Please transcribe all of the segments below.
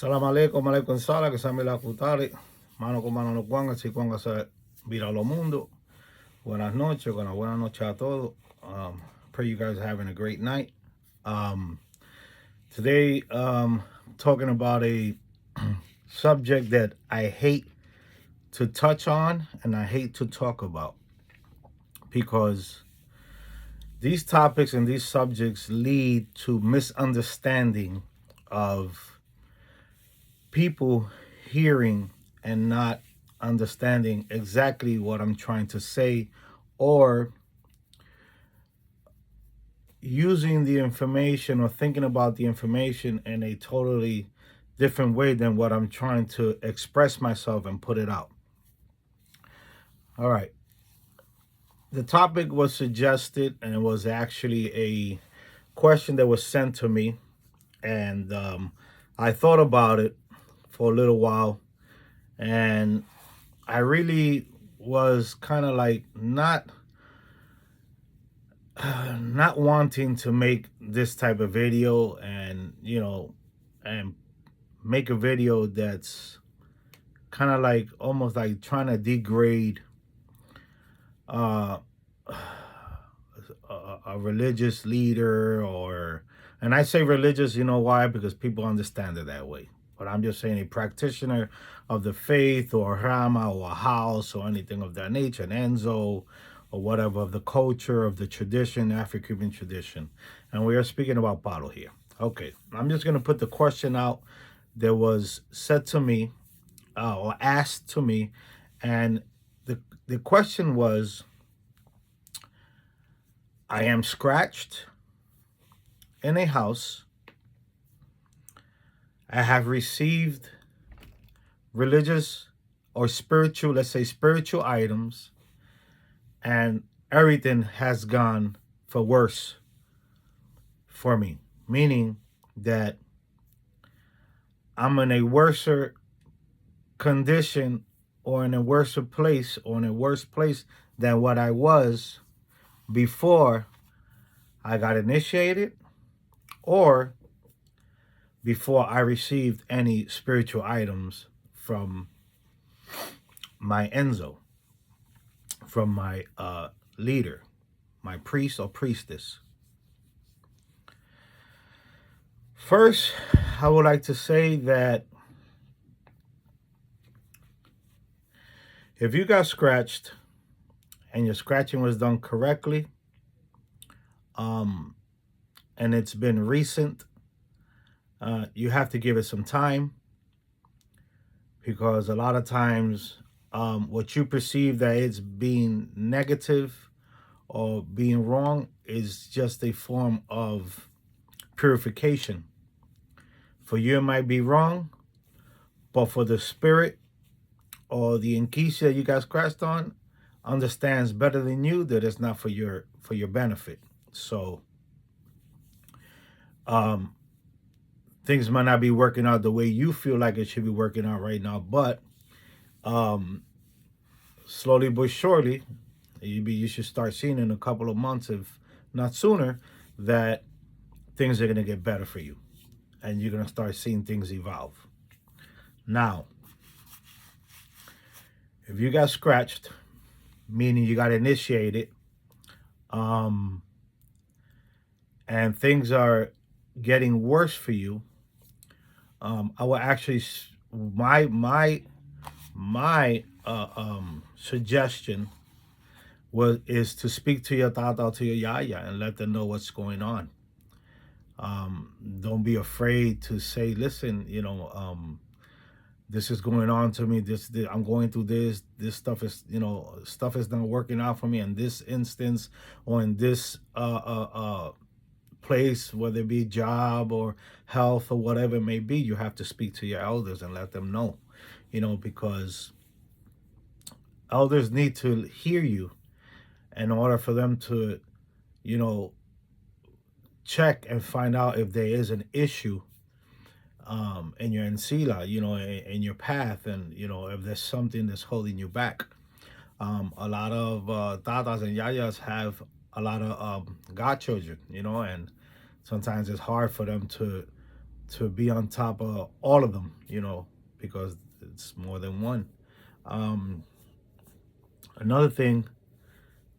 Salam alaikum, alaikum sala, que sami la kutari. Mano con mano no cuanga, si cuanga se vira lo mundo. Buenas noches, buenas noches a todos. Pray you guys are having a great night. Um, Today, talking about a subject that I hate to touch on and I hate to talk about because these topics and these subjects lead to misunderstanding of people hearing and not understanding exactly what I'm trying to say, or using the information or thinking about the information in a totally different way than what I'm trying to express myself and put it out. All right. The topic was suggested, and it was actually a question that was sent to me. And I thought about it for a little while, and I really was kind of like not wanting to make this type of video, and and make a video that's kind of like almost like trying to degrade uh a religious leader, or, and I say religious, you know why? Because people understand it that way. But I'm just saying a practitioner of the faith, or Rama, or a house, or anything of that nature, an Enzo, or whatever, of the culture, of the tradition, Afro-Cuban tradition. And we are speaking about Palo here. Okay, I'm just going to put the question out that was said to me, or asked to me. And the question was, I am scratched in a house. I have received religious or spiritual, let's say spiritual items, and everything has gone for worse for me. Meaning that I'm in a worser condition, or in a worse place, or in a worse place than what I was before I got initiated, or before I received any spiritual items from my Enzo, from my leader, my priest or priestess. First, I would like to say that if you got scratched and your scratching was done correctly, and it's been recent, you have to give it some time, because a lot of times what you perceive that it's being negative or being wrong is just a form of purification. For you, it might be wrong, but for the spirit or the Inquisi that you got scratched on understands better than you that it's not for your benefit. So things might not be working out the way you feel like it should be working out right now, but slowly but surely, you should start seeing in a couple of months, if not sooner, that things are going to get better for you, and you're going to start seeing things evolve. Now, if you got scratched, meaning you got initiated, and things are getting worse for you, I will actually, my suggestion is to speak to your tata, to your yaya, and let them know what's going on. Don't be afraid to say, listen, this is going on to me. I'm going through this. This stuff is, stuff is not working out for me in this instance, or in this place, whether it be job or health or whatever it may be. You have to speak to your elders and let them know, because elders need to hear you in order for them to, check and find out if there is an issue in your ensila, in your path, and if there's something that's holding you back. A lot of tatas and yayas have a lot of godchildren, and sometimes it's hard for them to to be on top of all of them, because it's more than one. Um, Another thing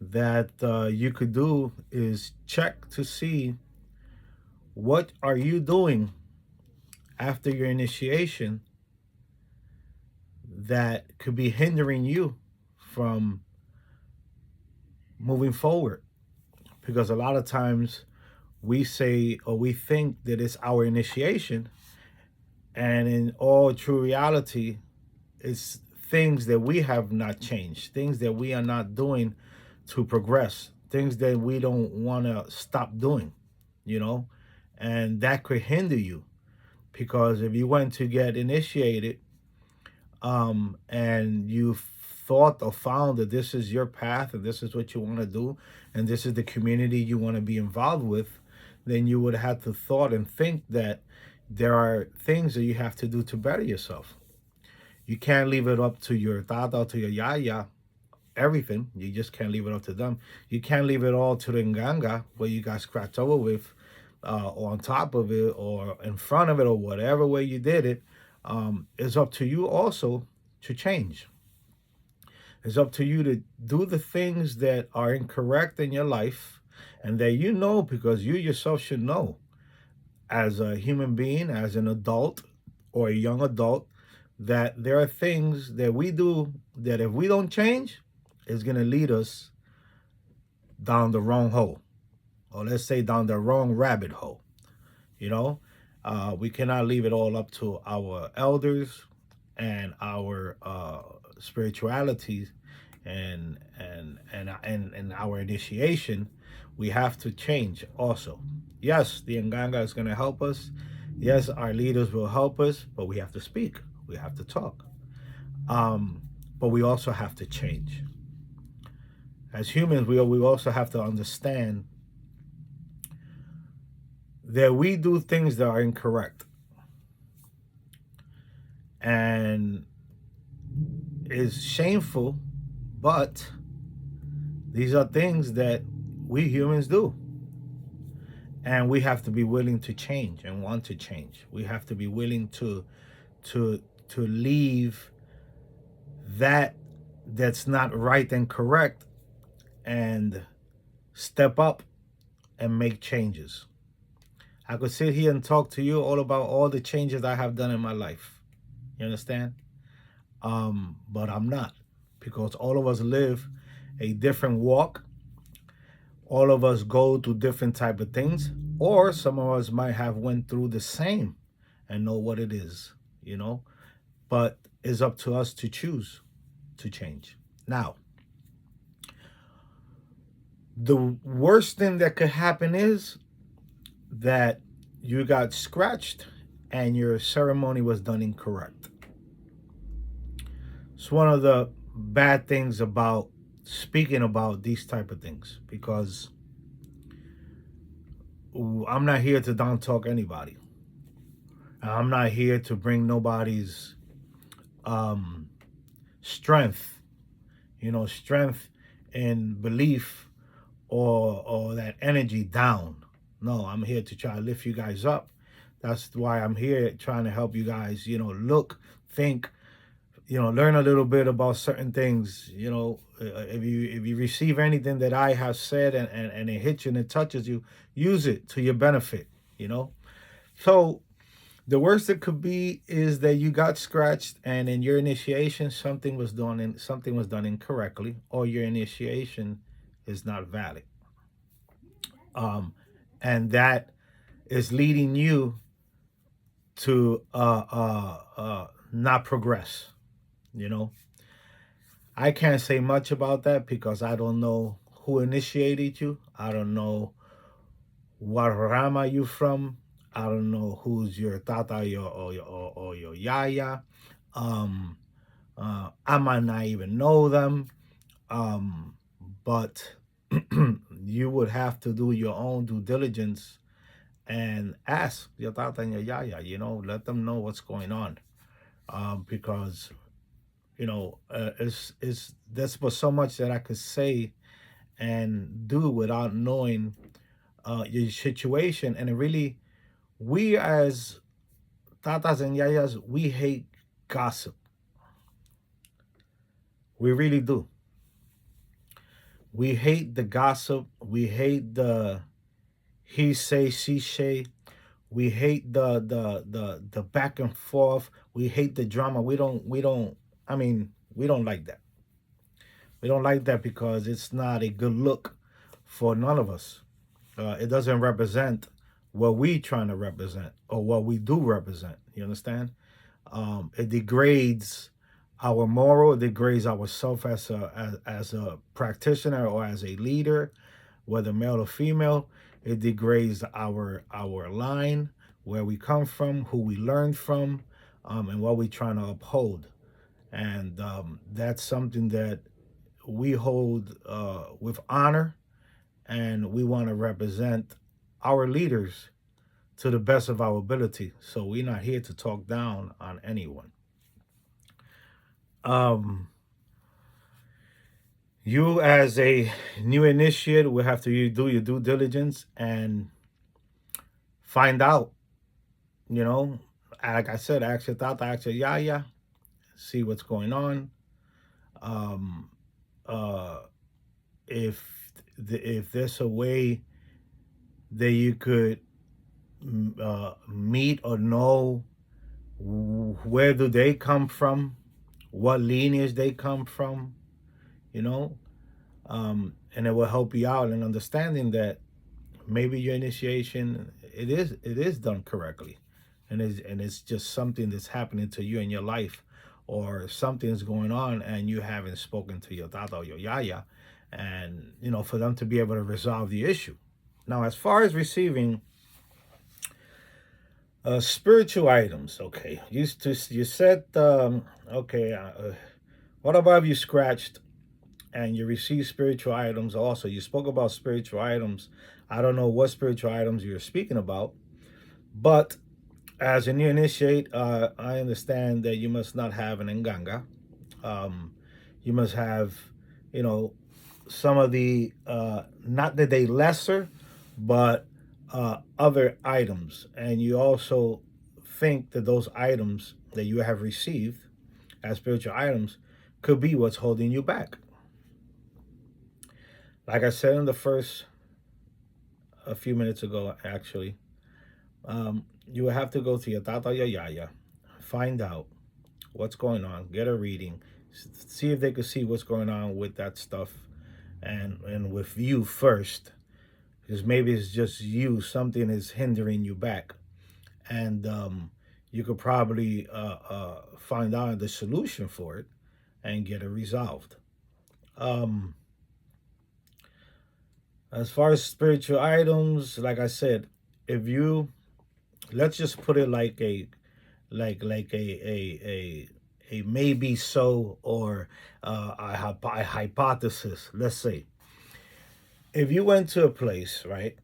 that you could do is check to see what are you doing after your initiation that could be hindering you from moving forward. Because a lot of times we say or we think that it's our initiation, and in all true reality, it's things that we have not changed, things that we are not doing to progress, things that we don't want to stop doing, you know, and that could hinder you. Because if you went to get initiated, and you thought or found that this is your path and this is what you want to do and this is the community you want to be involved with, then you would have to thought and think that there are things that you have to do to better yourself. You can't leave it up to your tata, to your yaya, everything. You just can't leave it up to them. You can't leave it all to the nganga where you got scratched over with, or on top of it, or in front of it, or whatever way you did it. It's up to you also to change. It's up to you to do the things that are incorrect in your life and that you know, because you yourself should know as a human being, as an adult or a young adult, that there are things that we do that if we don't change, is going to lead us down the wrong hole, or let's say down the wrong rabbit hole. You know, we cannot leave it all up to our elders and our spiritualities and our initiation. We have to change also. Yes, the Nganga is going to help us. Yes, our leaders will help us, but we have to speak. We have to talk. Um, but we also have to change. As humans, we also have to understand that we do things that are incorrect. And it's shameful, but these are things that we humans do. And we have to be willing to change and want to change. We have to be willing to to leave that's not right and correct and step up and make changes. I could sit here and talk to you all about all the changes I have done in my life. You understand? But I'm not, because all of us live a different walk. All of us go through different type of things, or some of us might have went through the same and know what it is, you know. But it's up to us to choose to change. Now, the worst thing that could happen is that you got scratched and your ceremony was done incorrect. It's one of the bad things about speaking about these type of things, because I'm not here to down talk anybody. I'm not here to bring nobody's strength, strength and belief or that energy down. No, I'm here to try to lift you guys up. That's why I'm here trying to help you guys, look, think, learn a little bit about certain things. If you receive anything that I have said and it hits you and it touches you, use it to your benefit, So the worst it could be is that you got scratched and in your initiation something was done incorrectly, or your initiation is not valid. And that is leading you to not progress. You know, I can't say much about that because I don't know who initiated you. I don't know what rama you from. I don't know who's your tata or your yaya. Um, I might not even know them. Um, but you would have to do your own due diligence and ask your tata and your yaya. Let them know what's going on, because it's there's but so much that I could say and do without knowing your situation. And it really, we as tatas and yayas, we hate gossip. We really do. We hate the gossip. We hate the he say, she say. We hate the back and forth. We hate the drama. We don't I mean, we don't like that. We don't like that because it's not a good look for none of us. It doesn't represent what we trying to represent or what we do represent. You understand? It degrades our moral. It degrades ourself as a practitioner or as a leader, whether male or female. It degrades our line, where we come from, who we learned from, and what we're trying to uphold. And that's something that we hold with honor, and we want to represent our leaders to the best of our ability. So we're not here to talk down on anyone. Um, you as a new initiate will have to do your due diligence and find out, you know, like I said, ask your tata, ask your yaya, see what's going on. Um, uh, if there's a way that you could meet or know where do they come from, what lineage they come from, you know, and it will help you out in understanding that maybe your initiation it is done correctly, and it's just something that's happening to you in your life, or something's going on and you haven't spoken to your tata or your yaya, and for them to be able to resolve the issue. Now, as far as receiving spiritual items, okay, you said okay, what about if you scratched and you receive spiritual items? Also, you spoke about spiritual items. I don't know what spiritual items you're speaking about, but as a new initiate, I understand that you must not have an enganga. You must have, you know, some of the, not that they lesser, but other items. And you also think that those items that you have received as spiritual items could be what's holding you back. Like I said in the first, a few minutes ago, actually, you will have to go to your tata, your yaya, find out what's going on, get a reading, see if they could see what's going on with that stuff, and with you first, because maybe it's just you, something is hindering you back, and you could probably find out the solution for it and get it resolved. Um, as far as spiritual items, like I said, if you, let's just put it like a maybe so, or a hypothesis. Let's say if you went to a place, right,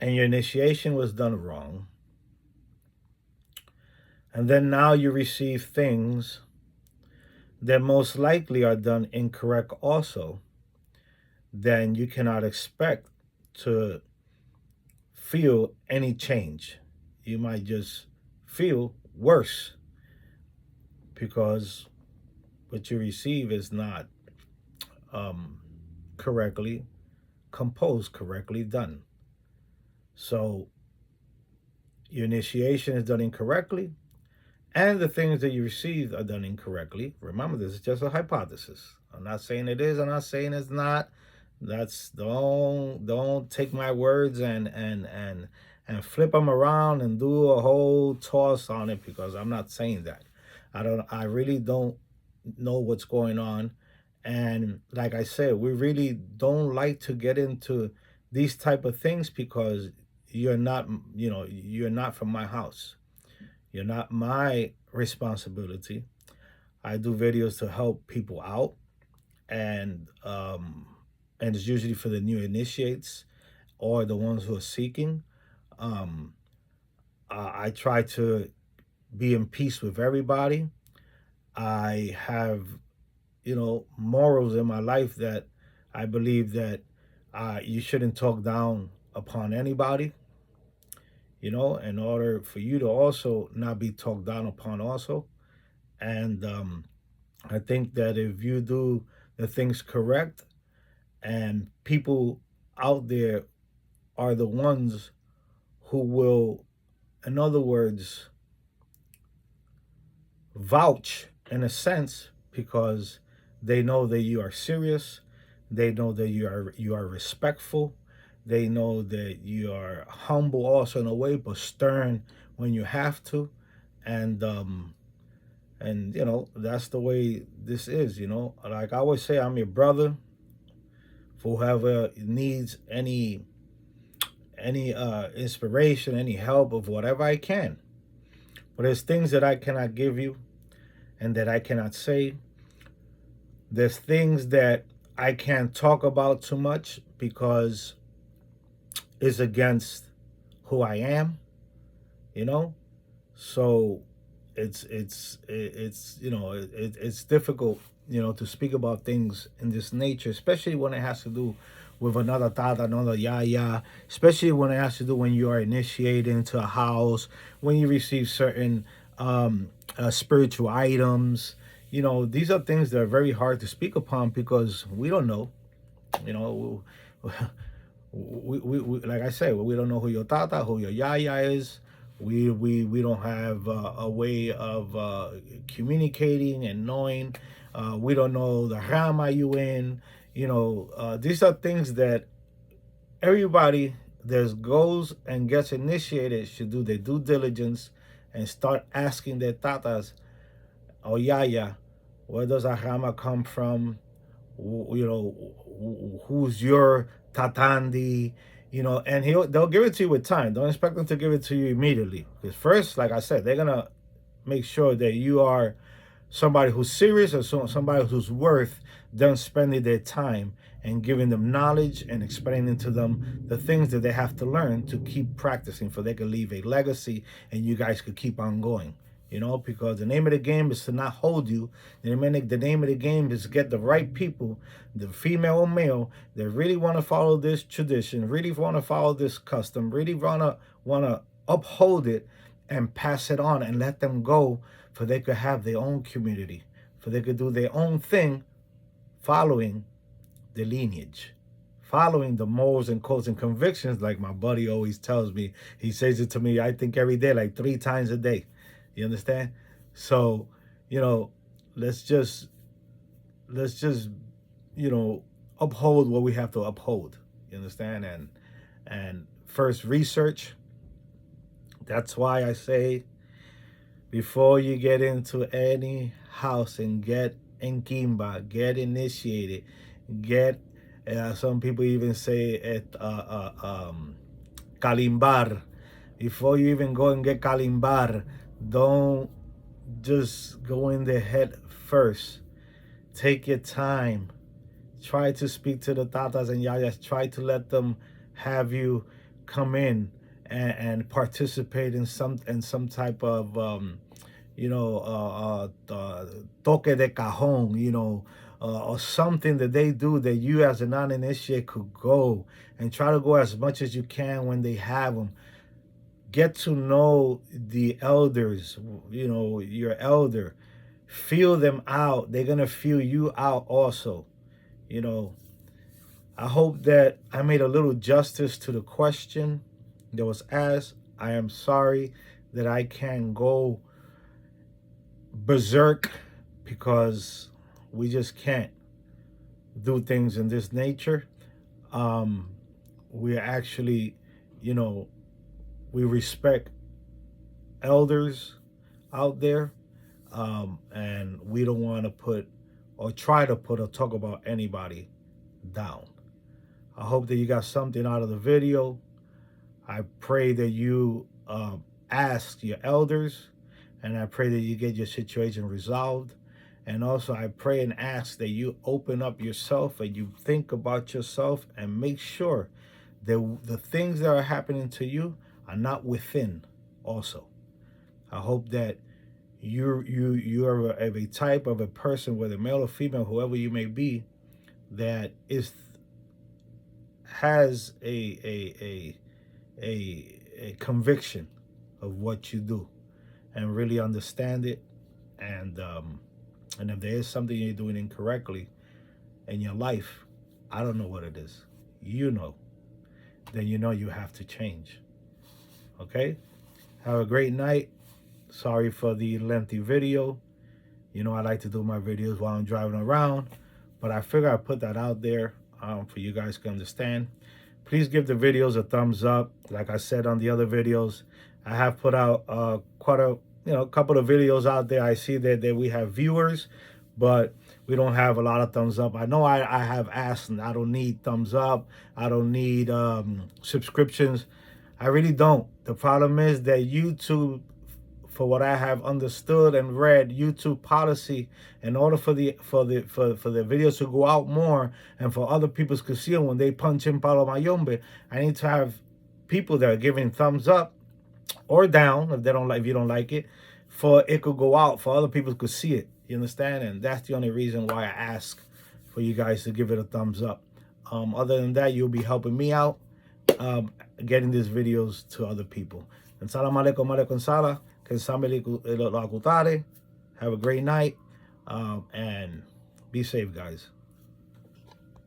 and your initiation was done wrong, and then now you receive things that most likely are done incorrect also, then you cannot expect to feel any change. You might just feel worse because what you receive is not um, correctly composed, correctly done. So your initiation is done incorrectly, and the things that you receive are done incorrectly. Remember, this is just a hypothesis. I'm not saying it is. I'm not saying it's not. That's don't take my words and flip them around and do a whole toss on it, because I'm not saying that. I really don't know what's going on, and like I said, we really don't like to get into these type of things because you're not, you're not from my house. You're not my responsibility. I do videos to help people out, and it's usually for the new initiates or the ones who are seeking. Um, I try to be in peace with everybody. I have, morals in my life that I believe that you shouldn't talk down upon anybody. in order for you to also not be talked down upon also. And I think that if you do the things correct, and people out there are the ones who will, in other words, vouch in a sense, because they know that you are serious, they know that you are respectful, they know that you are humble also in a way, but stern when you have to. And that's the way this is. Like I always say, I'm your brother. For whoever needs any inspiration, any help of whatever I can. But there's things that I cannot give you and that I cannot say. There's things that I can't talk about too much because it's against who I am, you know? So it's difficult, to speak about things in this nature, especially when it has to do with another tata, another yaya, especially when it has to do when you are initiated into a house, when you receive certain spiritual items. These are things that are very hard to speak upon because we don't know. You know, we like I said, we don't know who your tata, who your yaya is. We don't have a way of communicating and knowing. We don't know the rama you in. These are things that everybody that goes and gets initiated should do their due diligence and start asking their tatas or yaya, where does a rama come from? Who's your tatandi, and they'll give it to you with time. Don't expect them to give it to you immediately, because first, like I said, they're gonna make sure that you are somebody who's serious, or somebody who's worth them spending their time and giving them knowledge and explaining to them the things that they have to learn to keep practicing, for they can leave a legacy and you guys could keep on going. Because the name of the game is to not hold you. The name of the game is to get the right people, the female or male, that really want to follow this tradition, really want to follow this custom, really want to uphold it and pass it on and let them go, for they could have their own community, for they could do their own thing, following the lineage, following the morals and codes and convictions, like my buddy always tells me. He says it to me, I think, every day, like 3 times a day. You understand? So, let's just let's just uphold what we have to uphold. You understand? And first, research. That's why I say, before you get into any house and get in Kimba, get initiated, get, some people even say it, kalimbar. Before you even go and get kalimbar, don't just go in the head first. Take your time. Try to speak to the tatas and yayas. Try to let them have you come in and participate in some type of toque de cajon, or something that they do that you as a non-initiate could go, and try to go as much as you can when they have them. Get to know the elders, your elder. Feel them out. They're going to feel you out also. I hope that I made a little justice to the question that was asked. I am sorry that I can't go berserk, because we just can't do things in this nature. We actually, we respect elders out there, and we don't want to put or try to put or talk about anybody down. I hope that you got something out of the video. I pray that you ask your elders, and I pray that you get your situation resolved. And also, I pray and ask that you open up yourself and you think about yourself and make sure that the things that are happening to you are not within also. I hope that you are a type of a person, whether male or female, whoever you may be, that has a a conviction of what you do and really understand it. And if there is something you're doing incorrectly in your life, I don't know what it is. You know. Then you know you have to change. Okay? Have a great night. Sorry for the lengthy video. You know I like to do my videos while I'm driving around, but I figure I put that out there for you guys to understand. Please give the videos a thumbs up. Like I said on the other videos, I have put out quite a couple of videos out there. I see that we have viewers, but we don't have a lot of thumbs up. I know I have asked, and I don't need thumbs up. I don't need subscriptions. I really don't. The problem is that YouTube, for what I have understood and read, YouTube policy, in order for the videos to go out more and for other people to see them when they punch in Palo Mayombe, I need to have people that are giving thumbs up or down if you don't like it, for it could go out for other people to see it. You understand? And that's the only reason why I ask for you guys to give it a thumbs up. Other than that, you'll be helping me out getting these videos to other people. And salam alaikum alaikum salam. Have a great night and be safe, guys.